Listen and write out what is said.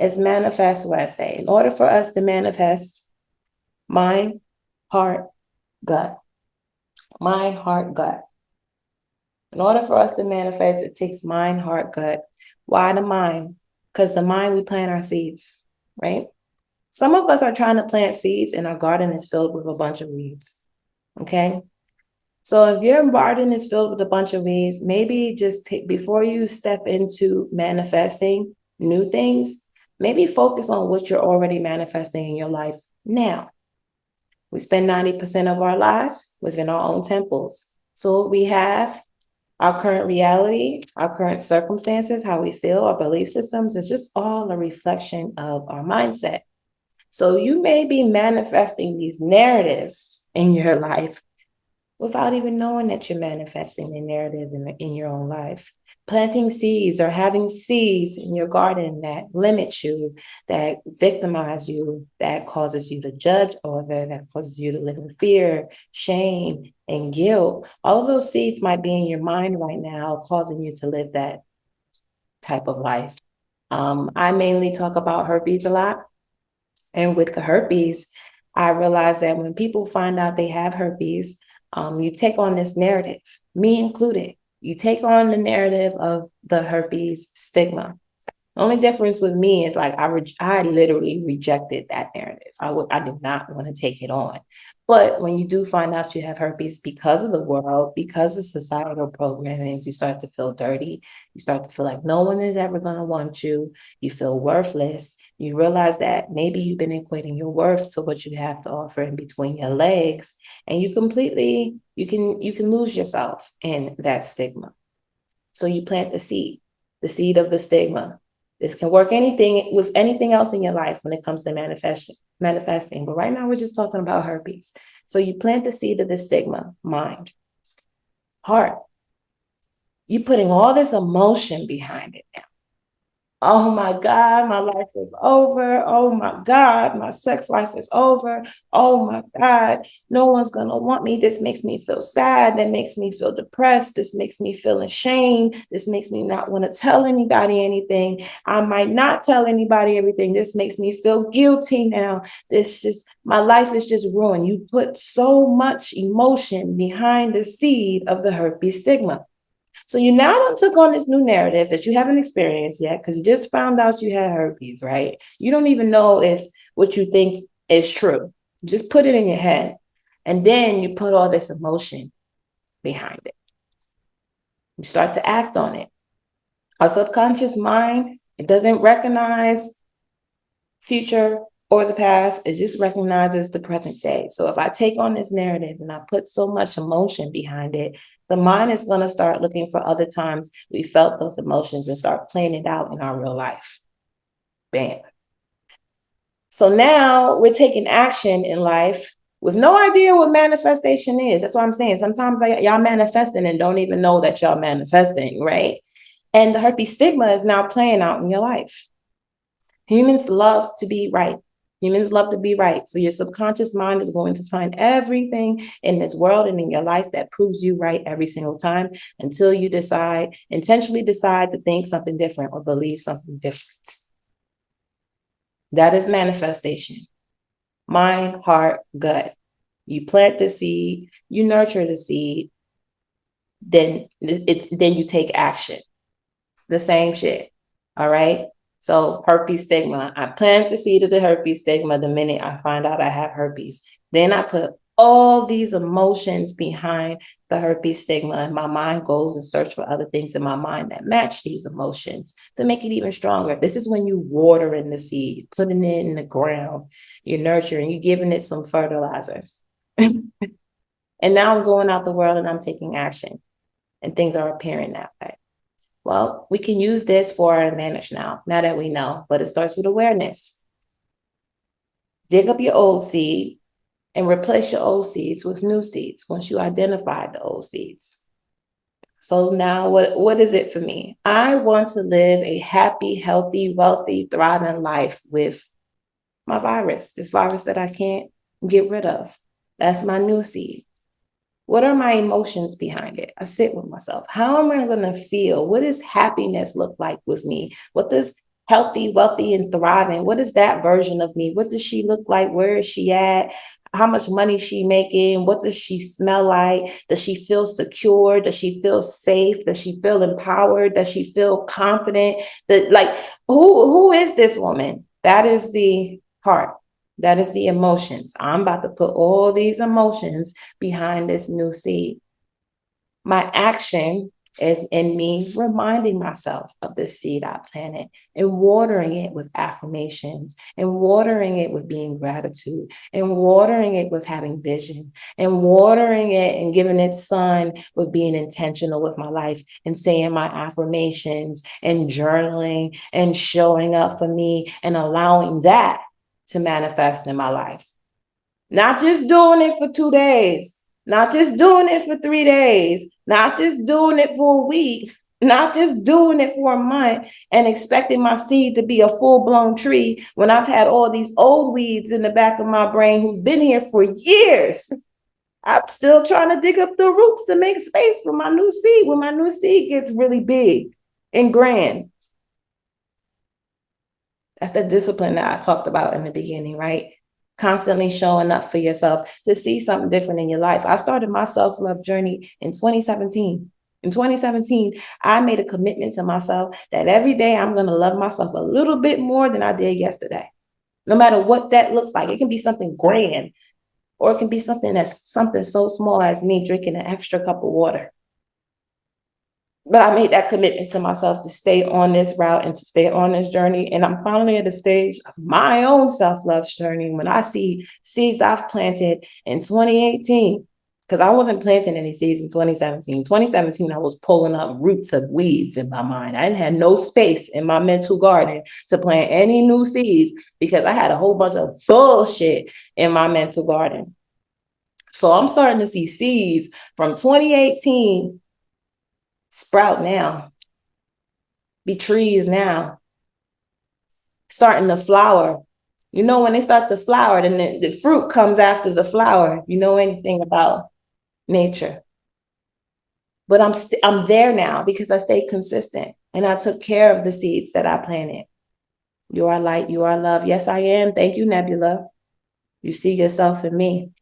is manifest what I say. In order for us to manifest mind, heart, gut. Mind, heart, gut. In order for us to manifest, it takes mind, heart, gut. Why the mind? Because the mind, we plant our seeds, right? Some of us are trying to plant seeds and our garden is filled with a bunch of weeds, okay? So if your garden is filled with a bunch of weeds, maybe just before you step into manifesting new things, maybe focus on what you're already manifesting in your life now. We spend 90% of our lives within our own temples. So we have our current reality, our current circumstances, how we feel, our belief systems, is just all a reflection of our mindset. So you may be manifesting these narratives in your life without even knowing that you're manifesting the narrative in your own life. Planting seeds or having seeds in your garden that limit you, that victimize you, that causes you to judge other, that causes you to live in fear, shame, and guilt. All of those seeds might be in your mind right now, causing you to live that type of life. I mainly talk about herpes a lot. And with the herpes, I realized that when people find out they have herpes, you take on this narrative, me included. You take on the narrative of the herpes stigma. The only difference with me is like I literally rejected that narrative. I did not want to take it on. But when you do find out you have herpes because of the world, because of societal programmings, you start to feel dirty. You start to feel like no one is ever going to want you. You feel worthless. You realize that maybe you've been equating your worth to what you have to offer in between your legs, and you can lose yourself in that stigma. So you plant the seed of the stigma. This can work with anything else in your life when it comes to manifesting. But right now we're just talking about herpes. So you plant the seed of the stigma, mind, heart. You're putting all this emotion behind it now. Oh my God, my life is over. Oh my God, my sex life is over. Oh my God, no one's going to want me. This makes me feel sad. That makes me feel depressed. This makes me feel ashamed. This makes me not want to tell anybody anything. I might not tell anybody everything. This makes me feel guilty now. My life is just ruined. You put so much emotion behind the seed of the herpes stigma. So you now done took on this new narrative that you haven't experienced yet because you just found out you had herpes, right? You don't even know if what you think is true. You just put it in your head. And then you put all this emotion behind it. You start to act on it. Our subconscious mind, it doesn't recognize future or the past, it just recognizes the present day. So if I take on this narrative and I put so much emotion behind it, the mind is going to start looking for other times we felt those emotions and start playing it out in our real life. Bam. So now we're taking action in life with no idea what manifestation is. That's what I'm saying. Sometimes y'all manifesting and don't even know that y'all manifesting, right? And the herpes stigma is now playing out in your life. Humans love to be right. Humans love to be right. So your subconscious mind is going to find everything in this world and in your life that proves you right every single time until you intentionally decide to think something different or believe something different. That is manifestation. Mind, heart, gut. You plant the seed, you nurture the seed, then you take action. It's the same shit. All right. So herpes stigma, I plant the seed of the herpes stigma the minute I find out I have herpes. Then I put all these emotions behind the herpes stigma, and my mind goes and search for other things in my mind that match these emotions to make it even stronger. This is when you water in the seed, putting it in the ground, you're nurturing, you're giving it some fertilizer. And now I'm going out the world and I'm taking action, and things are appearing that way. Well, we can use this for our advantage now that we know, but it starts with awareness. Dig up your old seed and replace your old seeds with new seeds once you identify the old seeds. So now what is it for me? I want to live a happy, healthy, wealthy, thriving life with my virus, this virus that I can't get rid of. That's my new seed. What are my emotions behind it? I sit with myself. How am I going to feel? What does happiness look like with me? What does healthy, wealthy, and thriving. What is that version of me? What does she look like? Where is she at? How much money is she making? What does she smell like? Does she feel secure? Does she feel safe? Does she feel empowered? Does she feel confident? That, like, who is this woman? That is the heart. That is the emotions. I'm about to put all these emotions behind this new seed. My action is in me reminding myself of this seed I planted and watering it with affirmations and watering it with being gratitude and watering it with having vision and watering it and giving it sun with being intentional with my life and saying my affirmations and journaling and showing up for me and allowing that to manifest in my life. Not just doing it for 2 days, not just doing it for 3 days, not just doing it for a week, not just doing it for a month and expecting my seed to be a full-blown tree when I've had all these old weeds in the back of my brain who've been here for years. I'm still trying to dig up the roots to make space for my new seed when my new seed gets really big and grand. That's the discipline that I talked about in the beginning, right? Constantly showing up for yourself to see something different in your life. I started my self-love journey in 2017. In 2017, I made a commitment to myself that every day I'm going to love myself a little bit more than I did yesterday. No matter what that looks like. It can be something grand, or it can be something that's something so small as me drinking an extra cup of water. But I made that commitment to myself to stay on this route and to stay on this journey. And I'm finally at the stage of my own self-love journey when I see seeds I've planted in 2018, because I wasn't planting any seeds in 2017. 2017, I was pulling up roots of weeds in my mind. I had no space in my mental garden to plant any new seeds because I had a whole bunch of bullshit in my mental garden. So I'm starting to see seeds from 2018 sprout now, be trees now, starting to flower. You know, when they start to flower, then the fruit comes after the flower, if you know anything about nature. But I'm there now because I stayed consistent and I took care of the seeds that I planted. You are light, you are love. Yes, I am. Thank you, Nebula. You see yourself in me.